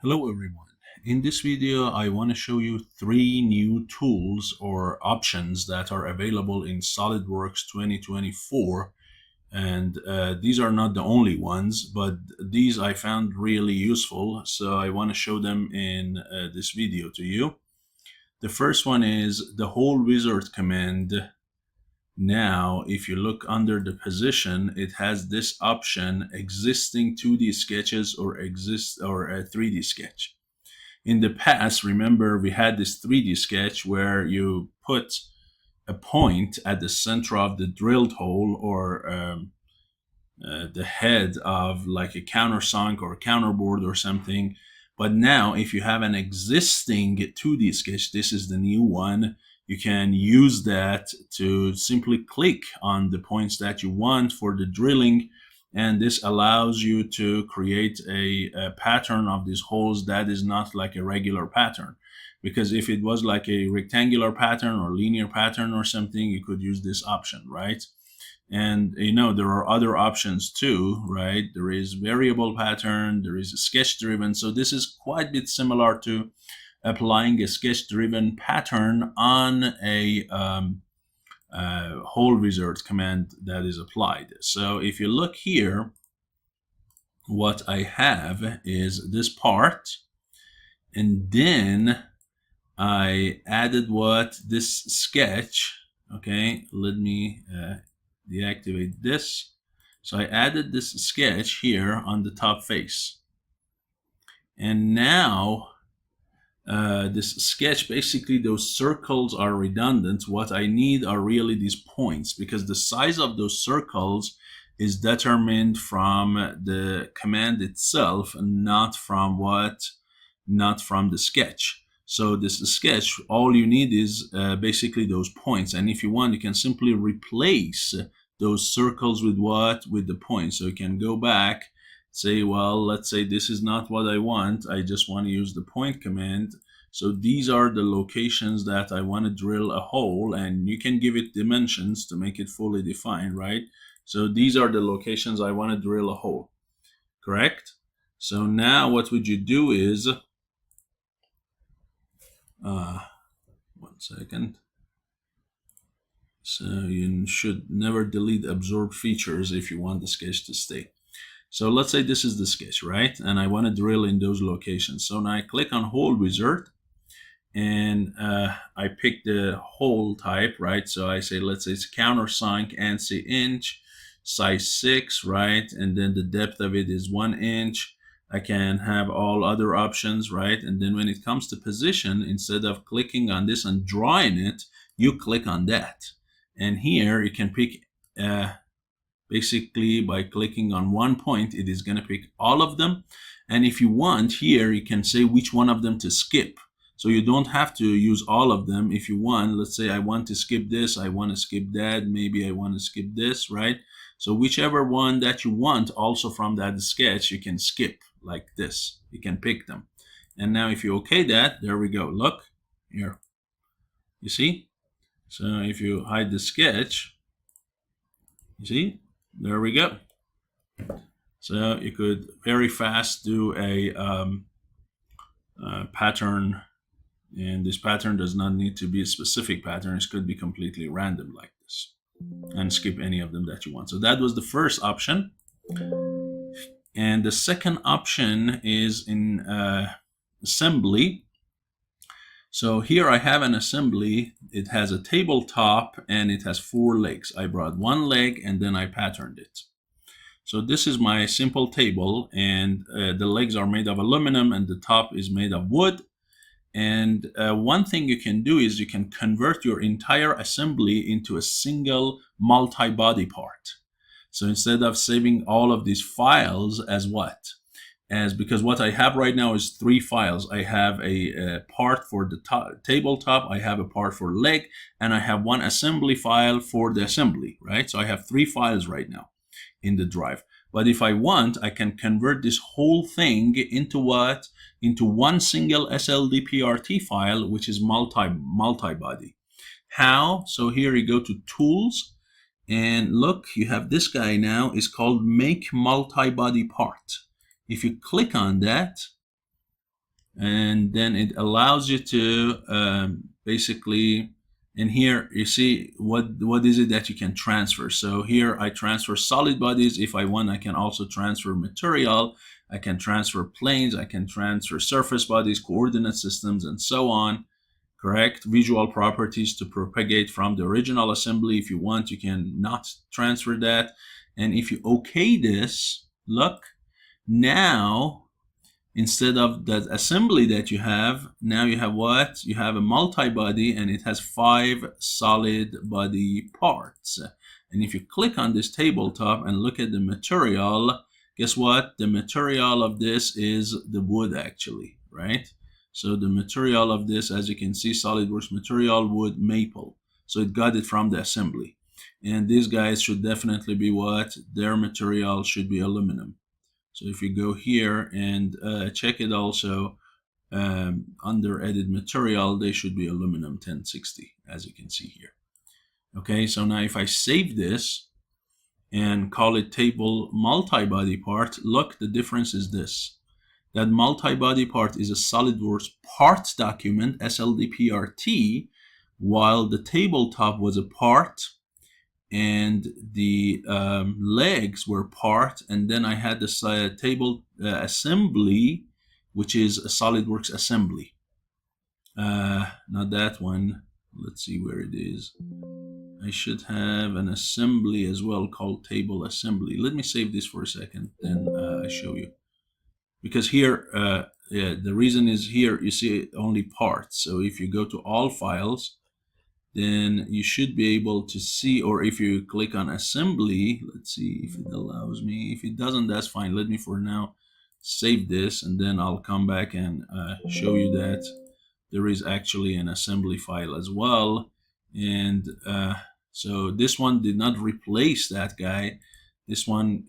Hello everyone. In this video, I want to show you three new tools or options that are available in SolidWorks 2024. And these are not the only ones, but these I found really useful. So I want to show them in this video to you. The first one is the whole wizard command. Now, if you look under the position, it has this option, existing 2D sketches or a 3D sketch. In the past, remember, we had this 3D sketch where you put a point at the center of the drilled hole or the head of like a countersunk or a counterboard or something. But now, if you have an existing 2D sketch, this is the new one, you can use that to simply click on the points that you want for the drilling, and this allows you to create a pattern of these holes that is not like a regular pattern. Because if it was like a rectangular pattern or linear pattern or something, you could use this option, right? And you know, there are other options too, right? There is variable pattern, there is a sketch driven. So this is quite a bit similar to applying a sketch-driven pattern on a whole wizard command that is applied. So if you look here, what I have is this part, and then I added this sketch. Okay, let me deactivate this. So I added this sketch here on the top face, and now this sketch, basically those circles are redundant. What I need are really these points, because the size of those circles is determined from the command itself, not from the sketch. So this sketch, all you need is basically those points, and if you want, you can simply replace those circles with the points. So you can go back, say, well, let's say this is not what I want. I just want to use the point command. So these are the locations that I want to drill a hole, and you can give it dimensions to make it fully defined, right? So these are the locations I want to drill a hole, correct? So now what would you do is, one second. So you should never delete absorbed features if you want the sketch to stay. So let's say this is the sketch, right? And I want to drill in those locations. So now I click on Hole Wizard, and I pick the hole type, right? So I say, let's say it's countersunk, ANSI inch, size 6, right? And then the depth of it is 1 inch. I can have all other options, right? And then when it comes to position, instead of clicking on this and drawing it, you click on that. And here you can pick basically by clicking on one point, it is going to pick all of them. And if you want, here you can say which one of them to skip. So you don't have to use all of them. If you want, let's say I want to skip this, I want to skip that, maybe I want to skip this, right? So whichever one that you want also from that sketch, you can skip like this. You can pick them. And now if you okay that, there we go. Look here. You see? So if you hide the sketch, you see? There we go. So you could very fast do a pattern, and this pattern does not need to be a specific pattern. It could be completely random like this, and skip any of them that you want. So that was the first option. And the second option is in assembly. So here I have an assembly. It has a tabletop and it has 4 legs. I brought one leg and then I patterned it. So this is my simple table, and the legs are made of aluminum and the top is made of wood. And one thing you can do is you can convert your entire assembly into a single multi-body part. So instead of saving all of these files as because what I have right now is 3 files. I have a part for the tabletop, I have a part for leg, and I have one assembly file for the assembly, right? So I have 3 files right now in the drive. But if I want, I can convert this whole thing into one single SLDPRT file, which is multi-body. How? So here you go to Tools, and look, you have this guy now. Is called Make Multi-Body Part. If you click on that, and then it allows you to basically, and here you see what is it that you can transfer. So here I transfer solid bodies. If I want, I can also transfer material, I can transfer planes, I can transfer surface bodies, coordinate systems, and so on. Correct? Visual properties to propagate from the original assembly. If you want, you can not transfer that. And if you okay this, look, now instead of that assembly that you have, now you have what? You have a multi-body, and it has 5 solid body parts. And if you click on this tabletop and look at the material, guess what? The material of this is the wood, actually, right? So the material of this, as you can see, SolidWorks material, wood, maple. So it got it from the assembly. And these guys should definitely be what? Their material should be aluminum. So if you go here and check it also, under edit material, they should be aluminum 1060, as you can see here. Okay, so now if I save this and call it table multi-body part, look, the difference is this. That multi-body part is a SolidWorks parts document, SLDPRT, while the tabletop was a part, and the legs were part, and then I had this table assembly, which is a SolidWorks assembly. Not that one. Let's see where it is. I should have an assembly as well called table assembly. Let me save this for a second, then I show you. Because here, yeah, the reason is here you see only parts. So if you go to all files, then you should be able to see, or if you click on assembly, let's see if it allows me. If it doesn't, that's fine. Let me for now save this, and then I'll come back and show you that there is actually an assembly file as well. And so this one did not replace that guy. This one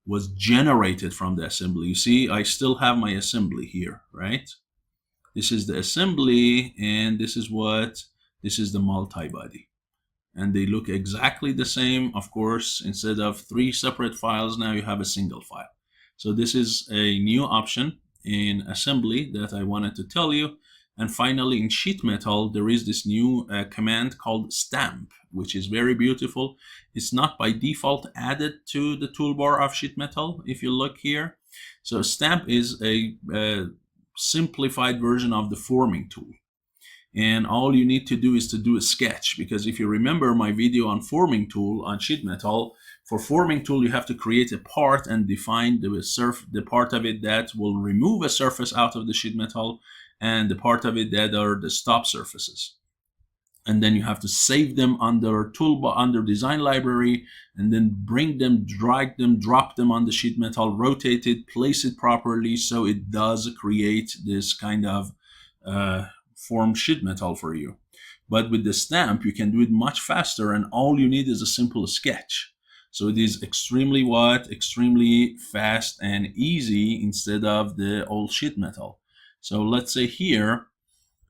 was generated from the assembly. You see, I still have my assembly here, right? This is the assembly, and this is what? This is the multi-body, and they look exactly the same. Of course, instead of 3 separate files, now you have a single file. So this is a new option in assembly that I wanted to tell you. And finally, in sheet metal, there is this new command called stamp, which is very beautiful. It's not by default added to the toolbar of sheet metal, if you look here. So stamp is a simplified version of the forming tool. And all you need to do is to do a sketch, because if you remember my video on forming tool on sheet metal, for forming tool you have to create a part and define the part of it that will remove a surface out of the sheet metal, and the part of it that are the stop surfaces. And then you have to save them under toolbar, under design library, and then bring them, drag them, drop them on the sheet metal, rotate it, place it properly, so it does create this kind of form sheet metal for you. But with the stamp, you can do it much faster, and all you need is a simple sketch. So it is extremely extremely fast and easy instead of the old sheet metal. So let's say here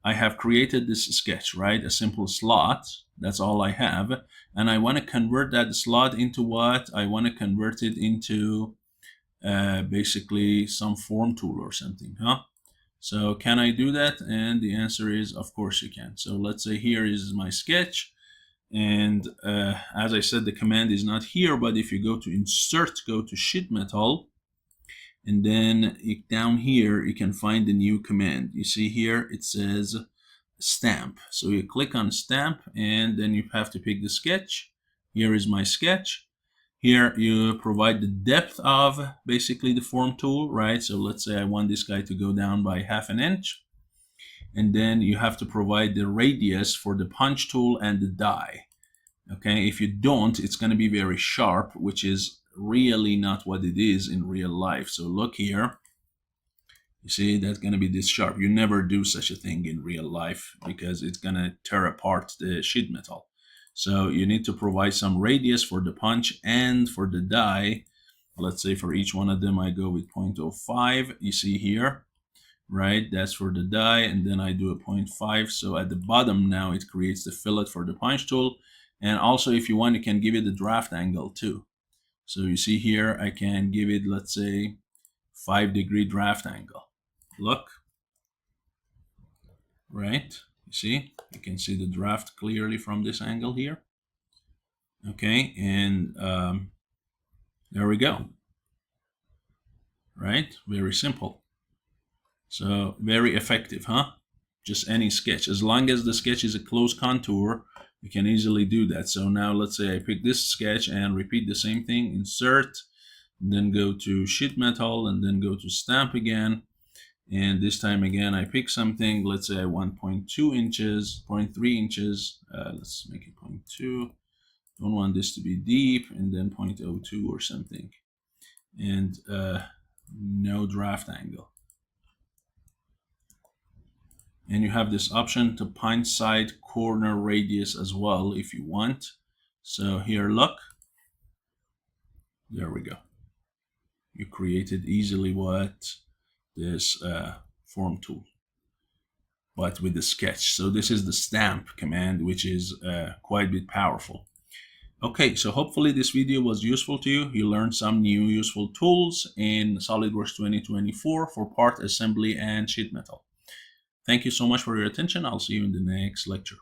I have created this sketch, right? A simple slot, that's all I have. And I want to convert that slot into what? I want to convert it into basically some form tool or something, huh? So can I do that? And the answer is, of course you can. So let's say here is my sketch. And as I said, the command is not here, but if you go to insert, go to sheet metal, and then down here, you can find the new command. You see here, it says stamp. So you click on stamp, and then you have to pick the sketch. Here is my sketch. Here you provide the depth of basically the form tool, right? So let's say I want this guy to go down by 1/2 inch. And then you have to provide the radius for the punch tool and the die. Okay, if you don't, it's going to be very sharp, which is really not what it is in real life. So look here, you see that's going to be this sharp. You never do such a thing in real life because it's going to tear apart the sheet metal. So you need to provide some radius for the punch and for the die. Let's say for each one of them I go with 0.05. You see here, right? That's for the die, and then I do a 0.5. So at the bottom now it creates the fillet for the punch tool. And also if you want, you can give it the draft angle too. So you see here, I can give it, let's say, 5-degree draft angle. look, right? You see, you can see the draft clearly from this angle here. Okay, and there we go. Right? Very simple. So very effective, huh? Just any sketch. As long as the sketch is a close contour, you can easily do that. So now let's say I pick this sketch and repeat the same thing, insert, then go to sheet metal, and then go to stamp again. And this time again, I pick something, let's say 1.2 inches, 0.3 inches. Let's make it 0.2. Don't want this to be deep, and then 0.02 or something. And no draft angle. And you have this option to point side corner radius as well if you want. So here, look, there we go. You created easily what this form tool, but with the sketch. So this is the stamp command, which is quite a bit powerful. Okay, so hopefully this video was useful to you. You learned some new useful tools in SolidWorks 2024 for part assembly and sheet metal. Thank you so much for your attention. I'll see you in the next lecture.